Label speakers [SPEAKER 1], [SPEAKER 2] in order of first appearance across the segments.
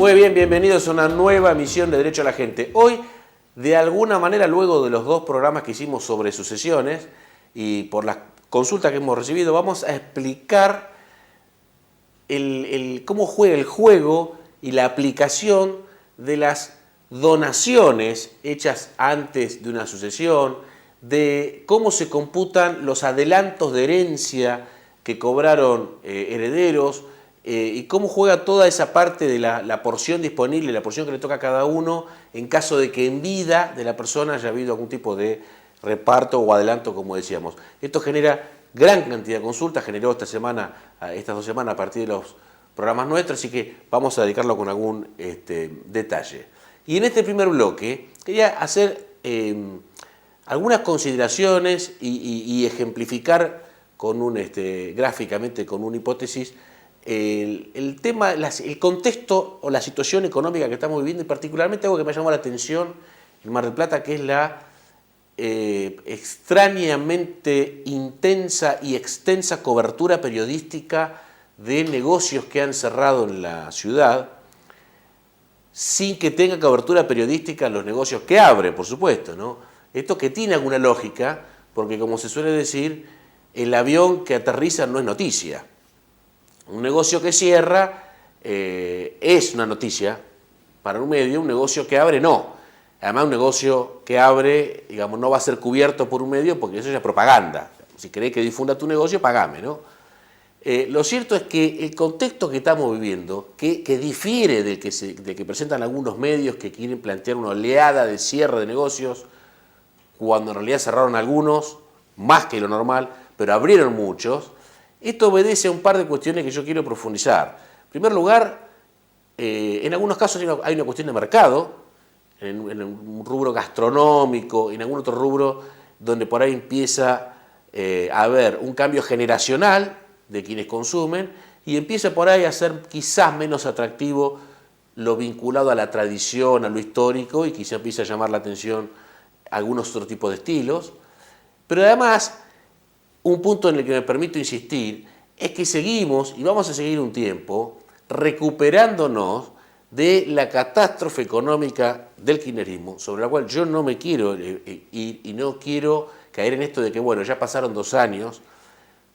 [SPEAKER 1] Muy bien, bienvenidos a una nueva emisión de Derecho a la Gente. Hoy, de alguna manera, luego de los dos programas que hicimos sobre sucesiones y por las consultas que hemos recibido, vamos a explicar cómo juega el juego y la aplicación de las donaciones hechas antes de una sucesión, de cómo se computan los adelantos de herencia que cobraron herederos, y cómo juega toda esa parte de la porción disponible, la porción que le toca a cada uno, en caso de que en vida de la persona haya habido algún tipo de reparto o adelanto, como decíamos. Esto genera gran cantidad de consultas, generó estas 2 semanas a partir de los programas nuestros, así que vamos a dedicarlo con algún detalle. Y en este primer bloque quería hacer algunas consideraciones y ejemplificar con gráficamente con una hipótesis el tema, el contexto o la situación económica que estamos viviendo, y particularmente algo que me llamó la atención en Mar del Plata, que es la extrañamente intensa y extensa cobertura periodística de negocios que han cerrado en la ciudad, sin que tenga cobertura periodística los negocios que abren, por supuesto, ¿no? Esto que tiene alguna lógica, porque como se suele decir, el avión que aterriza no es noticia. Un negocio que cierra es una noticia para un medio, un negocio que abre no. Además, un negocio que abre, digamos, no va a ser cubierto por un medio porque eso ya es propaganda. Si querés que difunda tu negocio, pagame, ¿no? Lo cierto es que el contexto que estamos viviendo, que difiere del que presentan algunos medios que quieren plantear una oleada de cierre de negocios, cuando en realidad cerraron algunos, más que lo normal, pero abrieron muchos. Esto obedece a un par de cuestiones que yo quiero profundizar. En primer lugar, en algunos casos hay una cuestión de mercado, en un rubro gastronómico, en algún otro rubro donde por ahí empieza a haber un cambio generacional de quienes consumen y empieza por ahí a ser quizás menos atractivo lo vinculado a la tradición, a lo histórico, y quizás empieza a llamar la atención algunos otros tipos de estilos. Pero además, un punto en el que me permito insistir es que seguimos, y vamos a seguir un tiempo, recuperándonos de la catástrofe económica del kirchnerismo, sobre la cual yo no me quiero ir y no quiero caer en esto de que, bueno, ya pasaron 2 años,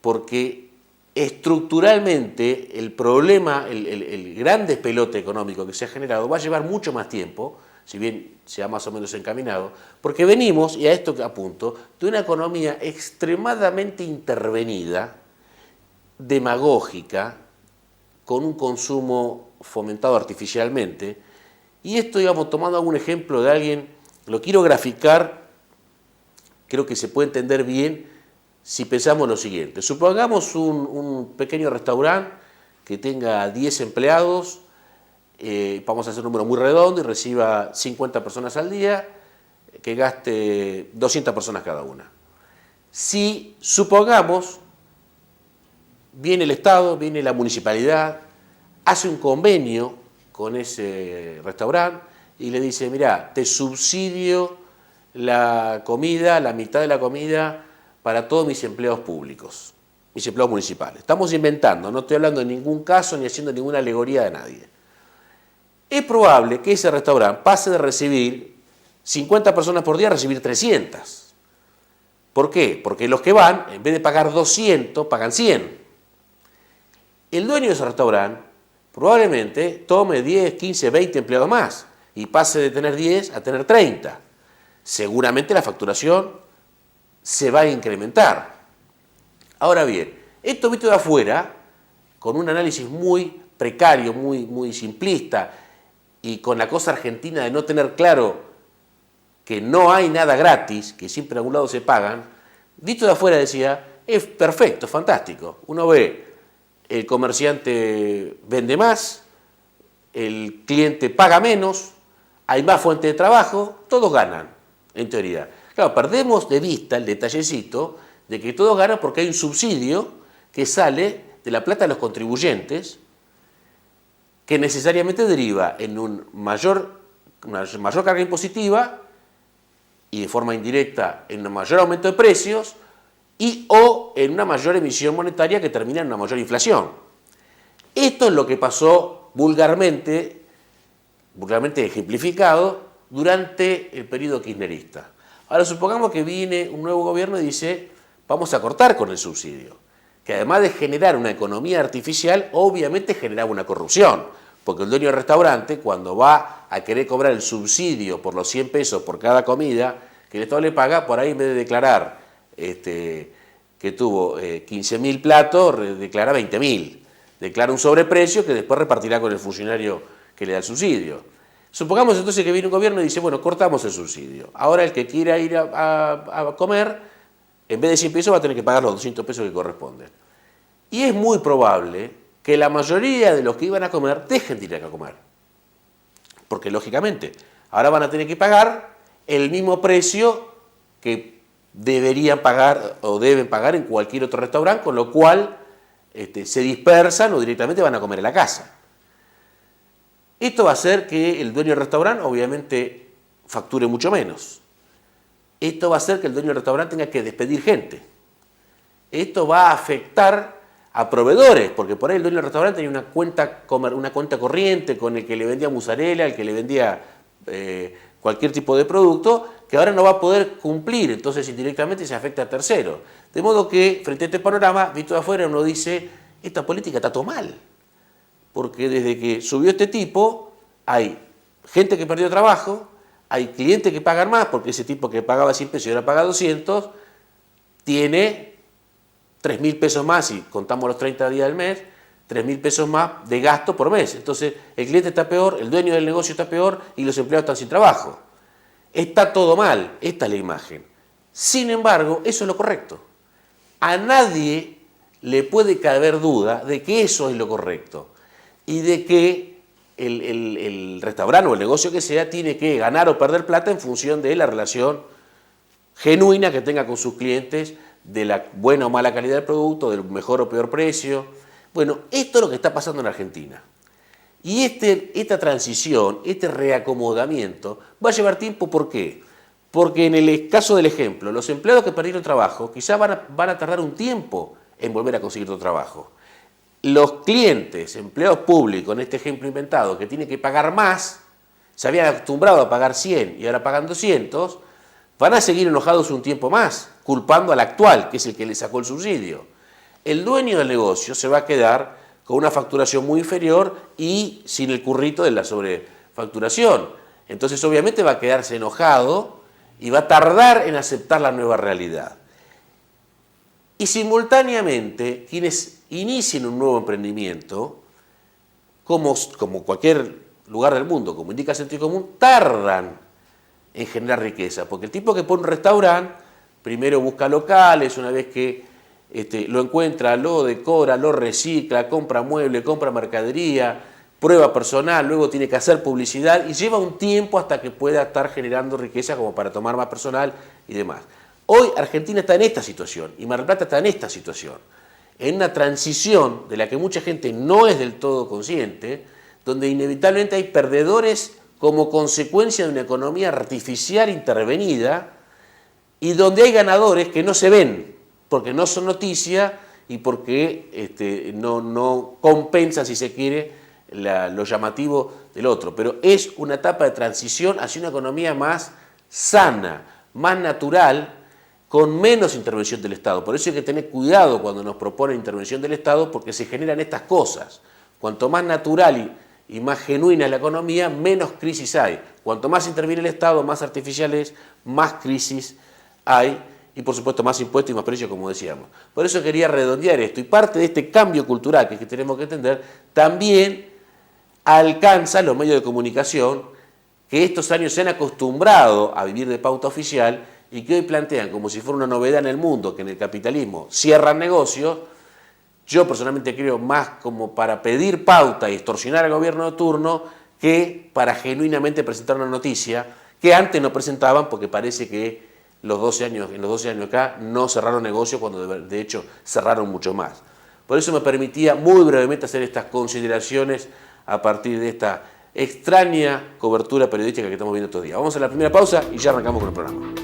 [SPEAKER 1] porque estructuralmente el problema, el gran despelote económico que se ha generado va a llevar mucho más tiempo, si bien se ha más o menos encaminado, porque venimos, y a esto apunto, de una economía extremadamente intervenida, demagógica, con un consumo fomentado artificialmente, y esto, digamos, tomando algún ejemplo de alguien, lo quiero graficar, creo que se puede entender bien si pensamos lo siguiente. Supongamos un pequeño restaurante que tenga 10 empleados, vamos a hacer un número muy redondo y reciba 50 personas al día, que gaste 200 personas cada una. Si supongamos, viene el Estado, viene la municipalidad, hace un convenio con ese restaurante y le dice, mirá, te subsidio la comida, la mitad de la comida para todos mis empleados públicos, mis empleados municipales. Estamos inventando, no estoy hablando de ningún caso ni haciendo ninguna alegoría de nadie. Es probable que ese restaurante pase de recibir 50 personas por día a recibir 300. ¿Por qué? Porque los que van, en vez de pagar 200, pagan 100. El dueño de ese restaurante probablemente tome 10, 15, 20 empleados más y pase de tener 10 a tener 30. Seguramente la facturación se va a incrementar. Ahora bien, esto visto de afuera, con un análisis muy precario, muy simplista, y con la cosa argentina de no tener claro que no hay nada gratis, que siempre a algún lado se pagan, visto de afuera decía, es perfecto, fantástico. Uno ve, el comerciante vende más, el cliente paga menos, hay más fuente de trabajo, todos ganan, en teoría. Claro, perdemos de vista el detallecito de que todos ganan porque hay un subsidio que sale de la plata de los contribuyentes, que necesariamente deriva en una mayor carga impositiva y de forma indirecta en un mayor aumento de precios y o en una mayor emisión monetaria que termina en una mayor inflación. Esto es lo que pasó vulgarmente vulgarmente ejemplificado, durante el periodo kirchnerista. Ahora supongamos que viene un nuevo gobierno y dice, vamos a cortar con el subsidio, que además de generar una economía artificial, obviamente generaba una corrupción, porque el dueño del restaurante, cuando va a querer cobrar el subsidio por los 100 pesos por cada comida que el Estado le paga, por ahí en vez de declarar que tuvo 15.000 platos, declara 20.000. Declara un sobreprecio que después repartirá con el funcionario que le da el subsidio. Supongamos entonces que viene un gobierno y dice, bueno, cortamos el subsidio. Ahora el que quiera ir a comer, en vez de 100 pesos va a tener que pagar los 200 pesos que corresponden. Y es muy probable que la mayoría de los que iban a comer dejen de ir a comer. Porque lógicamente, ahora van a tener que pagar el mismo precio que deberían pagar o deben pagar en cualquier otro restaurante, con lo cual se dispersan o directamente van a comer en la casa. Esto va a hacer que el dueño del restaurante obviamente facture mucho menos. Esto va a hacer que el dueño del restaurante tenga que despedir gente. Esto va a afectar a proveedores, porque por ahí el dueño del restaurante tenía una cuenta corriente con el que le vendía mozzarella, el que le vendía cualquier tipo de producto, que ahora no va a poder cumplir, entonces indirectamente se afecta a terceros. De modo que, frente a este panorama, visto de afuera, uno dice, esta política está todo mal, porque desde que subió este tipo, hay gente que perdió trabajo, hay clientes que pagan más, porque ese tipo que pagaba 100 pesos y ahora paga 200, tiene 3.000 pesos más, y contamos los 30 días del mes, 3.000 pesos más de gasto por mes. Entonces el cliente está peor, el dueño del negocio está peor y los empleados están sin trabajo. Está todo mal, esta es la imagen. Sin embargo, eso es lo correcto. A nadie le puede caber duda de que eso es lo correcto y de que el restaurante o el negocio que sea tiene que ganar o perder plata en función de la relación genuina que tenga con sus clientes, de la buena o mala calidad del producto, del mejor o peor precio. Bueno, esto es lo que está pasando en Argentina. Y esta transición, este reacomodamiento, va a llevar tiempo. ¿Por qué? Porque en el caso del ejemplo, los empleados que perdieron trabajo quizás van a tardar un tiempo en volver a conseguir otro trabajo. Los clientes, empleados públicos, en este ejemplo inventado, que tienen que pagar más, se habían acostumbrado a pagar 100 y ahora pagan 200, van a seguir enojados un tiempo más, culpando al actual, que es el que le sacó el subsidio. El dueño del negocio se va a quedar con una facturación muy inferior y sin el currito de la sobrefacturación. Entonces obviamente va a quedarse enojado y va a tardar en aceptar la nueva realidad. Y simultáneamente, quienes inicien un nuevo emprendimiento, como cualquier lugar del mundo, como indica el sentido común, tardan en generar riqueza, porque el tipo que pone un restaurante, primero busca locales, una vez que lo encuentra, lo decora, lo recicla, compra muebles, compra mercadería, prueba personal, luego tiene que hacer publicidad y lleva un tiempo hasta que pueda estar generando riqueza como para tomar más personal y demás. Hoy Argentina está en esta situación y Mar del Plata está en esta situación, en una transición de la que mucha gente no es del todo consciente, donde inevitablemente hay perdedores como consecuencia de una economía artificial intervenida y donde hay ganadores que no se ven, porque no son noticia y porque no compensa, si se quiere, lo llamativo del otro. Pero es una etapa de transición hacia una economía más sana, más natural, con menos intervención del Estado. Por eso hay que tener cuidado cuando nos proponen intervención del Estado, porque se generan estas cosas. Cuanto más natural y más genuina es la economía, menos crisis hay. Cuanto más interviene el Estado, más artificial es, más crisis hay y por supuesto más impuestos y más precios, como decíamos. Por eso quería redondear esto. Y parte de este cambio cultural que tenemos que entender también alcanza los medios de comunicación que estos años se han acostumbrado a vivir de pauta oficial y que hoy plantean como si fuera una novedad en el mundo que en el capitalismo cierran negocios. Yo personalmente creo más como para pedir pauta y extorsionar al gobierno de turno que para genuinamente presentar una noticia que antes no presentaban, porque parece que en los 12 años acá no cerraron negocios cuando de hecho cerraron mucho más. Por eso me permitía muy brevemente hacer estas consideraciones a partir de esta extraña cobertura periodística que estamos viendo estos días. Vamos a la primera pausa y ya arrancamos con el programa.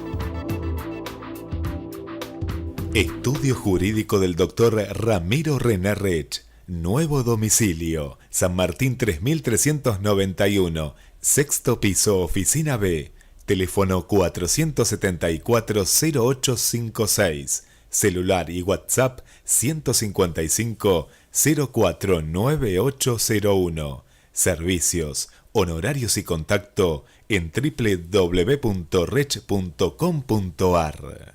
[SPEAKER 2] Estudio Jurídico del Dr. Ramiro Renarrech. Nuevo domicilio, San Martín 3391, Sexto piso, oficina B. Teléfono 474-0856. Celular y WhatsApp 155 049801. Servicios, honorarios y contacto en www.rech.com.ar.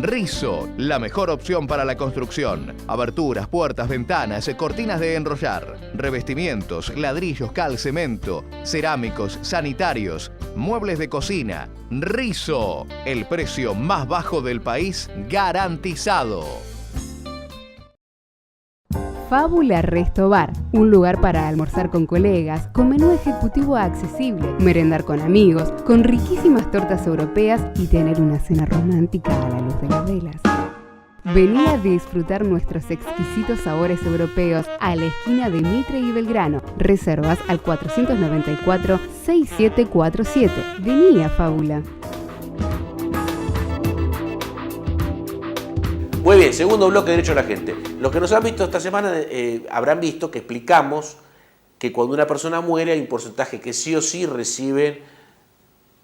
[SPEAKER 3] Rizo, la mejor opción para la construcción. Aberturas, puertas, ventanas, cortinas de enrollar, revestimientos, ladrillos, cal, cemento, cerámicos, sanitarios, muebles de cocina. Rizo, el precio más bajo del país garantizado.
[SPEAKER 4] Fábula Resto Bar, un lugar para almorzar con colegas, con menú ejecutivo accesible, merendar con amigos, con riquísimas tortas europeas y tener una cena romántica a la luz de las velas. Vení a disfrutar nuestros exquisitos sabores europeos a la esquina de Mitre y Belgrano. Reservas al 494-6747. Vení a Fábula.
[SPEAKER 1] Muy bien, segundo bloque de Derecho a la Gente. Los que nos han visto esta semana habrán visto que explicamos que cuando una persona muere hay un porcentaje que sí o sí reciben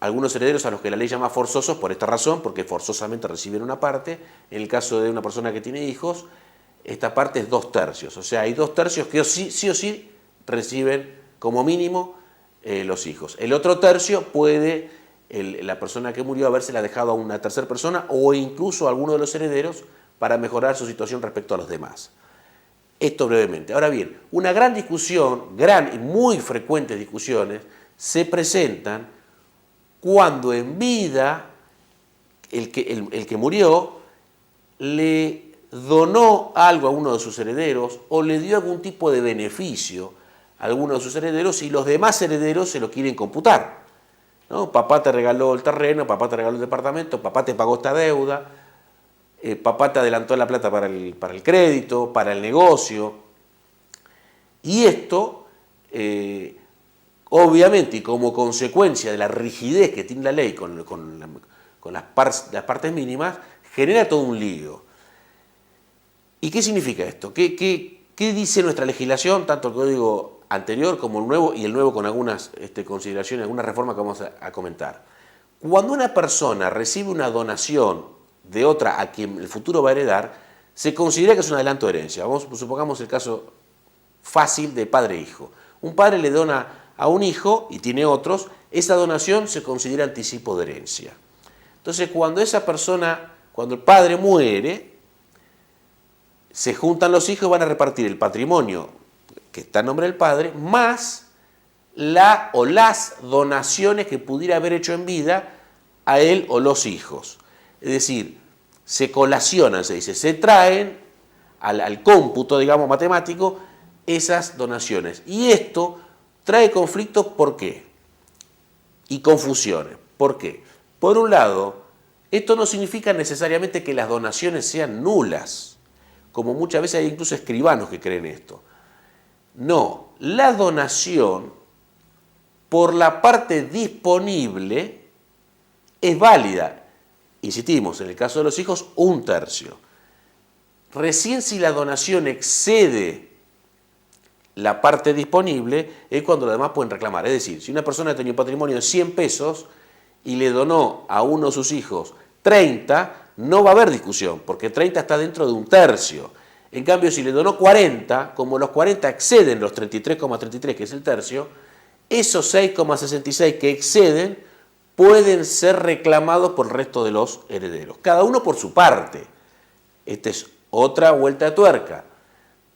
[SPEAKER 1] algunos herederos a los que la ley llama forzosos por esta razón, porque forzosamente reciben una parte. En el caso de una persona que tiene hijos, esta parte es 2/3. O sea, hay 2/3 que sí o sí reciben como mínimo los hijos. El otro tercio puede la persona que murió habérsela dejado a una tercera persona o incluso a alguno de los herederos para mejorar su situación respecto a los demás. Esto brevemente. Ahora bien, una gran discusión, gran y muy frecuentes discusiones, se presentan cuando en vida el que murió le donó algo a uno de sus herederos o le dio algún tipo de beneficio a alguno de sus herederos y los demás herederos se lo quieren computar, ¿no? Papá te regaló el terreno, papá te regaló el departamento, papá te pagó esta deuda, papá te adelantó la plata para el crédito, para el negocio. Y esto, obviamente, y como consecuencia de la rigidez que tiene la ley con las partes mínimas, genera todo un lío. ¿Y qué significa esto? ¿Qué dice nuestra legislación, tanto el código anterior como el nuevo, y el nuevo con algunas consideraciones, algunas reformas que vamos a comentar? Cuando una persona recibe una donación de otra a quien el futuro va a heredar, se considera que es un adelanto de herencia. Supongamos el caso fácil de padre e hijo. Un padre le dona a un hijo y tiene otros, esa donación se considera anticipo de herencia. Entonces, cuando el padre muere, se juntan los hijos y van a repartir el patrimonio que está en nombre del padre, más las donaciones que pudiera haber hecho en vida a él o los hijos. Es decir, se colacionan, se traen al cómputo, digamos, matemático, esas donaciones. Y esto trae conflictos, ¿por qué? Y confusiones. ¿Por qué? Por un lado, esto no significa necesariamente que las donaciones sean nulas, como muchas veces hay incluso escribanos que creen esto. No, la donación, por la parte disponible, es válida. Insistimos, en el caso de los hijos, 1/3. Recién si la donación excede la parte disponible es cuando los demás pueden reclamar. Es decir, si una persona tenía un patrimonio de 100 pesos y le donó a uno de sus hijos 30, no va a haber discusión, porque 30 está dentro de 1/3. En cambio, si le donó 40, como los 40 exceden los 33,33, que es el tercio, esos 6,66 que exceden pueden ser reclamados por el resto de los herederos. Cada uno por su parte. Esta es otra vuelta de tuerca.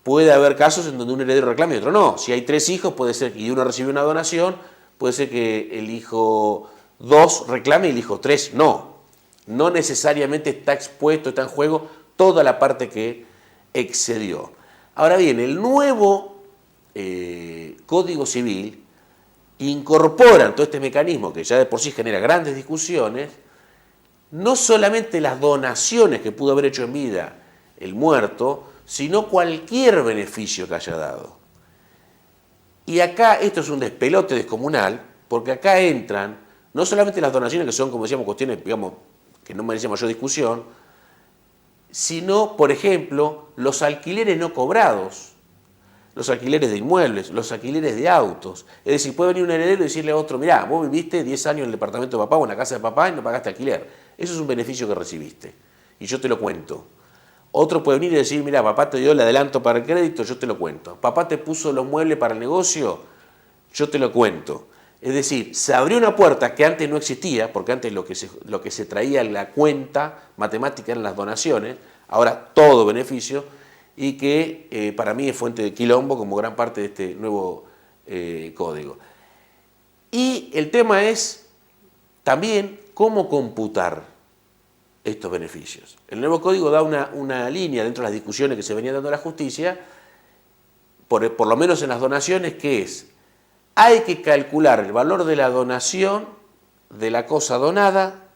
[SPEAKER 1] Puede haber casos en donde un heredero reclame y otro no. Si hay 3 hijos, puede ser que uno recibe una donación, puede ser que el hijo 2 reclame y el hijo 3 no. No necesariamente está expuesto, está en juego toda la parte que excedió. Ahora bien, el nuevo Código Civil incorpora todo este mecanismo que ya de por sí genera grandes discusiones, no solamente las donaciones que pudo haber hecho en vida el muerto, sino cualquier beneficio que haya dado. Y acá esto es un despelote descomunal, porque acá entran no solamente las donaciones que son, como decíamos, cuestiones, digamos, que no merecen mayor discusión, sino, por ejemplo, los alquileres no cobrados, los alquileres de inmuebles, los alquileres de autos. Es decir, puede venir un heredero y decirle a otro, mirá, vos viviste 10 años en el departamento de papá o en la casa de papá y no pagaste alquiler. Eso es un beneficio que recibiste y yo te lo cuento. Otro puede venir y decir, mirá, papá te dio el adelanto para el crédito, yo te lo cuento. Papá te puso los muebles para el negocio, yo te lo cuento. Es decir, se abrió una puerta que antes no existía, porque antes lo que se traía en la cuenta matemática eran las donaciones, ahora todo beneficio, y que para mí es fuente de quilombo como gran parte de este nuevo código. Y el tema es también cómo computar estos beneficios. El nuevo código da una línea dentro de las discusiones que se venían dando a la justicia, por lo menos en las donaciones, que es, hay que calcular el valor de la donación de la cosa donada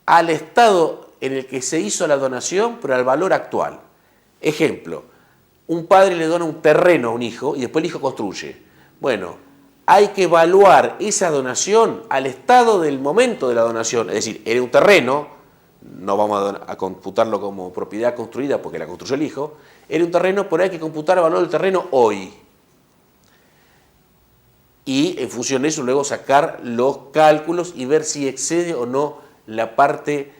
[SPEAKER 1] al estado en el que se hizo la donación, pero al valor actual. Ejemplo, un padre le dona un terreno a un hijo y después el hijo construye. Bueno, hay que evaluar esa donación al estado del momento de la donación. Es decir, era un terreno, no vamos a computarlo como propiedad construida porque la construyó el hijo, era un terreno, pero hay que computar el valor del terreno hoy. Y en función de eso luego sacar los cálculos y ver si excede o no la parte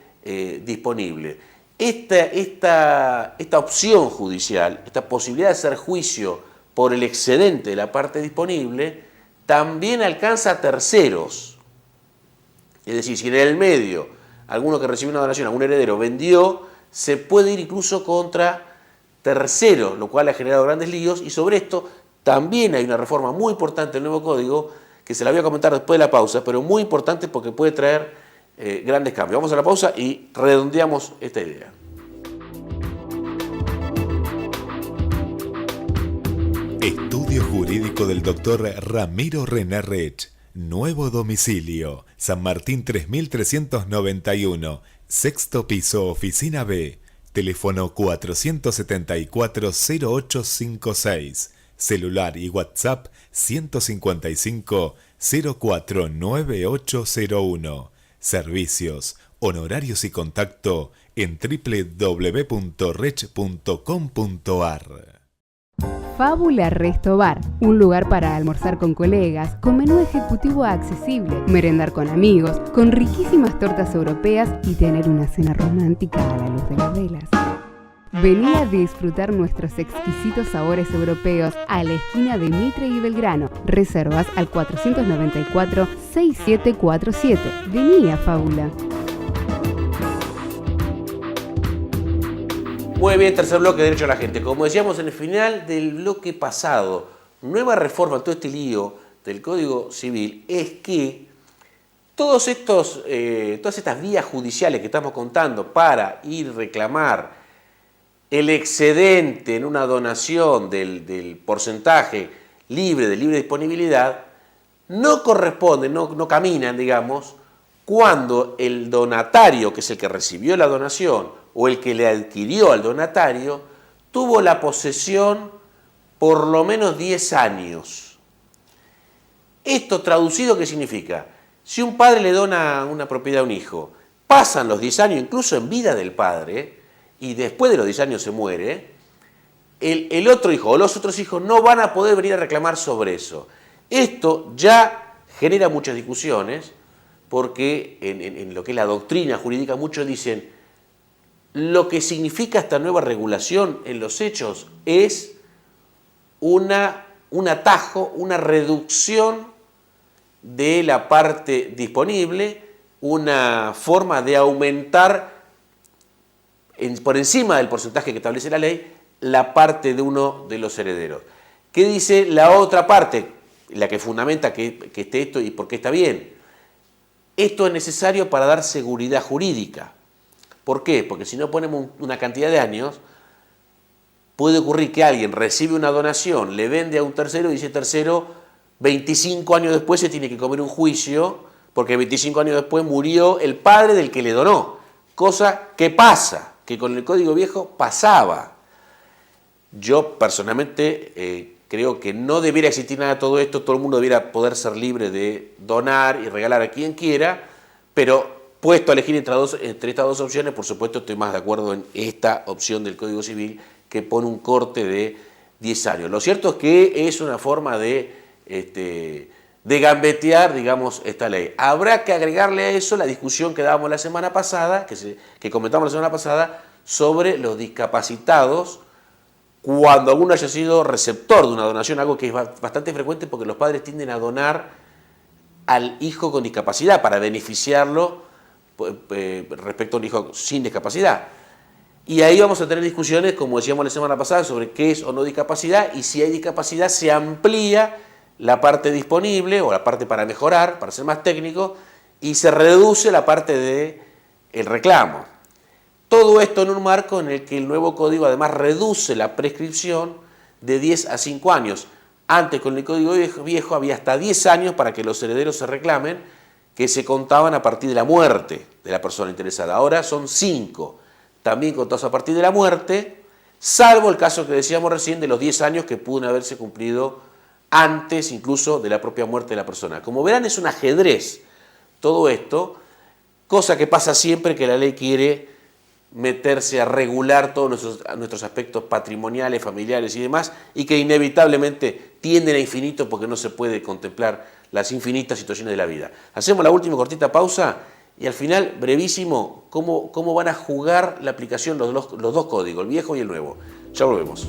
[SPEAKER 1] disponible. Esta opción judicial, esta posibilidad de hacer juicio por el excedente de la parte disponible, también alcanza a terceros. Es decir, si en el medio alguno que recibió una donación, algún heredero vendió, se puede ir incluso contra terceros, lo cual ha generado grandes líos, y sobre esto también hay una reforma muy importante del nuevo código, que se la voy a comentar después de la pausa, pero muy importante porque puede traer grandes cambios. Vamos a la pausa y redondeamos esta idea.
[SPEAKER 2] Estudio Jurídico del Dr. Ramiro René Rech. Nuevo domicilio, San Martín 3391, sexto piso, oficina B. Teléfono 474-0856. Celular y WhatsApp 155 049801. Servicios, honorarios y contacto en www.rech.com.ar.
[SPEAKER 4] Fábula Resto Bar, un lugar para almorzar con colegas, con menú ejecutivo accesible, merendar con amigos, con riquísimas tortas europeas y tener una cena romántica a la luz de las velas. Vení a disfrutar nuestros exquisitos sabores europeos a la esquina de Mitre y Belgrano. Reservas al 494-6747. Vení a Fábula.
[SPEAKER 1] Muy bien, tercer bloque de Derecho a la Gente. Como decíamos en el final del bloque pasado, nueva reforma, todo este lío del Código Civil, es que todas estas vías judiciales que estamos contando para ir a reclamar el excedente en una donación del porcentaje libre, de libre disponibilidad, no corresponden, no caminan, digamos, cuando el donatario, que es el que recibió la donación, o el que le adquirió al donatario, tuvo la posesión por lo menos 10 años. Esto traducido, ¿qué significa? Si un padre le dona una propiedad a un hijo, pasan los 10 años, incluso en vida del padre, y después de los 10 años se muere, el otro hijo o los otros hijos no van a poder venir a reclamar sobre eso. Esto ya genera muchas discusiones, porque en lo que es la doctrina jurídica muchos dicen, lo que significa esta nueva regulación en los hechos es un atajo, una reducción de la parte disponible, una forma de aumentar por encima del porcentaje que establece la ley, la parte de uno de los herederos. ¿Qué dice la otra parte? La que fundamenta que esté esto y por qué está bien. Esto es necesario para dar seguridad jurídica. ¿Por qué? Porque si no ponemos una cantidad de años, puede ocurrir que alguien recibe una donación, le vende a un tercero y ese tercero 25 años después se tiene que comer un juicio porque 25 años después murió el padre del que le donó. Cosa que pasa, que con el Código Viejo pasaba. Yo personalmente creo que no debiera existir nada de todo esto, todo el mundo debiera poder ser libre de donar y regalar a quien quiera, pero puesto a elegir entre estas dos opciones, por supuesto estoy más de acuerdo en esta opción del Código Civil que pone un corte de 10 años. Lo cierto es que es una forma de gambetear, digamos, esta ley. Habrá que agregarle a eso la discusión que dábamos la semana pasada, que comentamos la semana pasada, sobre los discapacitados cuando alguno haya sido receptor de una donación, algo que es bastante frecuente porque los padres tienden a donar al hijo con discapacidad para beneficiarlo respecto a un hijo sin discapacidad. Y ahí vamos a tener discusiones, como decíamos la semana pasada, sobre qué es o no discapacidad, y si hay discapacidad se amplía la parte disponible o la parte para mejorar, para ser más técnico, y se reduce la parte del reclamo. Todo esto en un marco en el que el nuevo código además reduce la prescripción de 10 a 5 años. Antes, con el código viejo había hasta 10 años para que los herederos se reclamen, que se contaban a partir de la muerte de la persona interesada. Ahora son 5, también contados a partir de la muerte, salvo el caso que decíamos recién de los 10 años que pueden haberse cumplido antes incluso de la propia muerte de la persona. Como verán, es un ajedrez todo esto, cosa que pasa siempre que la ley quiere meterse a regular todos nuestros aspectos patrimoniales, familiares y demás, y que inevitablemente tienden a infinito porque no se puede contemplar las infinitas situaciones de la vida. Hacemos la última cortita pausa y al final, brevísimo, cómo van a jugar la aplicación los dos códigos, el viejo y el nuevo. Ya volvemos.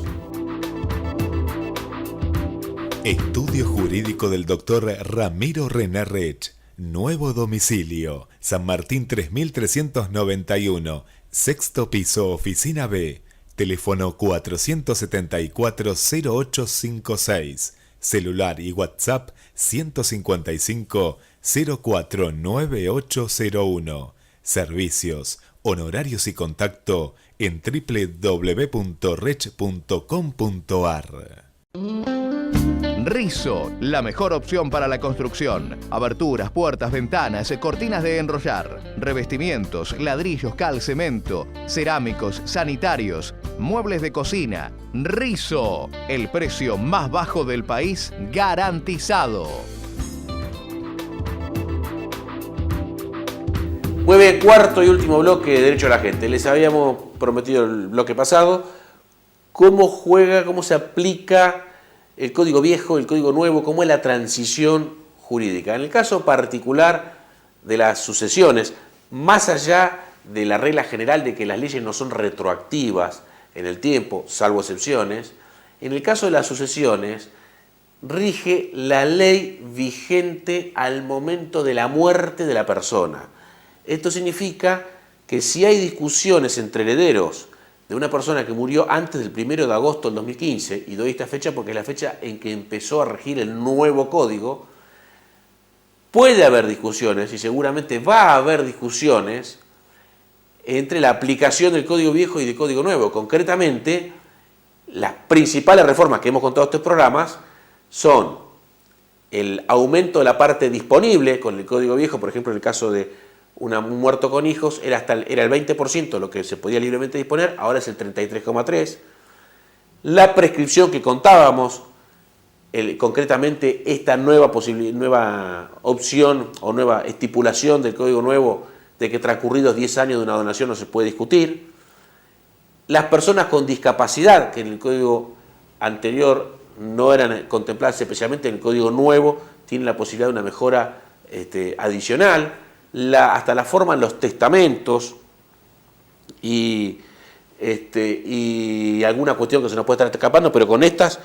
[SPEAKER 2] Estudio Jurídico del Dr. Ramiro Renarrech. Nuevo domicilio, San Martín 3391, sexto piso, oficina B, teléfono 474-0856, celular y WhatsApp 155-049801, servicios, honorarios y contacto en www.rech.com.ar.
[SPEAKER 3] Rizo, la mejor opción para la construcción. Aberturas, puertas, ventanas, cortinas de enrollar, revestimientos, ladrillos, cal, cemento, cerámicos, sanitarios, muebles de cocina. Rizo, el precio más bajo del país garantizado.
[SPEAKER 1] Muy bien, cuarto y último bloque de Derecho a la Gente. Les habíamos prometido el bloque pasado cómo juega, cómo se aplica el código viejo, el código nuevo, cómo es la transición jurídica. En el caso particular de las sucesiones, más allá de la regla general de que las leyes no son retroactivas en el tiempo, salvo excepciones, en el caso de las sucesiones rige la ley vigente al momento de la muerte de la persona. Esto significa que si hay discusiones entre herederos de una persona que murió antes del 1 de agosto del 2015, y doy esta fecha porque es la fecha en que empezó a regir el nuevo código, puede haber discusiones, y seguramente va a haber discusiones, entre la aplicación del código viejo y del código nuevo. Concretamente, las principales reformas que hemos contado en estos programas son el aumento de la parte disponible con el código viejo, por ejemplo, en el caso de un muerto con hijos, era el 20% lo que se podía libremente disponer, ahora es el 33,3%. La prescripción que contábamos, concretamente esta nueva opción o nueva estipulación del código nuevo de que transcurridos 10 años de una donación no se puede discutir. Las personas con discapacidad, que en el código anterior no eran contempladas, especialmente en el código nuevo, tienen la posibilidad de una mejora adicional. Hasta la forma en los testamentos y alguna cuestión que se nos puede estar escapando, pero con estas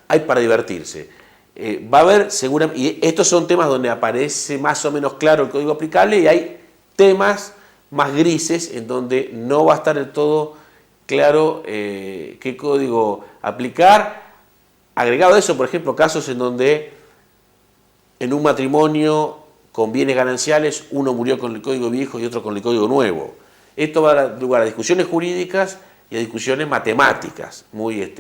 [SPEAKER 1] hay para divertirse. Va a haber seguramente, y estos son temas donde aparece más o menos claro el código aplicable, y hay temas más grises en donde no va a estar del todo claro qué código aplicar. Agregado a eso, por ejemplo, casos en donde en un matrimonio con bienes gananciales, uno murió con el código viejo y otro con el código nuevo. Esto va a dar lugar a discusiones jurídicas y a discusiones matemáticas muy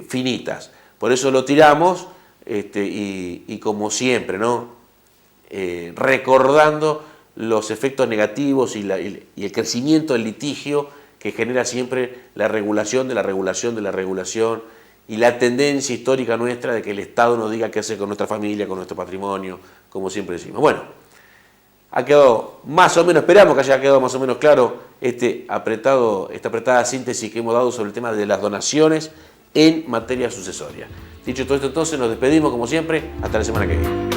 [SPEAKER 1] finitas. Por eso lo tiramos y como siempre, ¿no? Recordando los efectos negativos y el crecimiento del litigio que genera siempre la regulación de la regulación de la regulación, y la tendencia histórica nuestra de que el Estado nos diga qué hacer con nuestra familia, con nuestro patrimonio, como siempre decimos. Bueno, ha quedado más o menos, esperamos que haya quedado más o menos claro esta apretada síntesis que hemos dado sobre el tema de las donaciones en materia sucesoria. Dicho todo esto, entonces nos despedimos como siempre, hasta la semana que viene.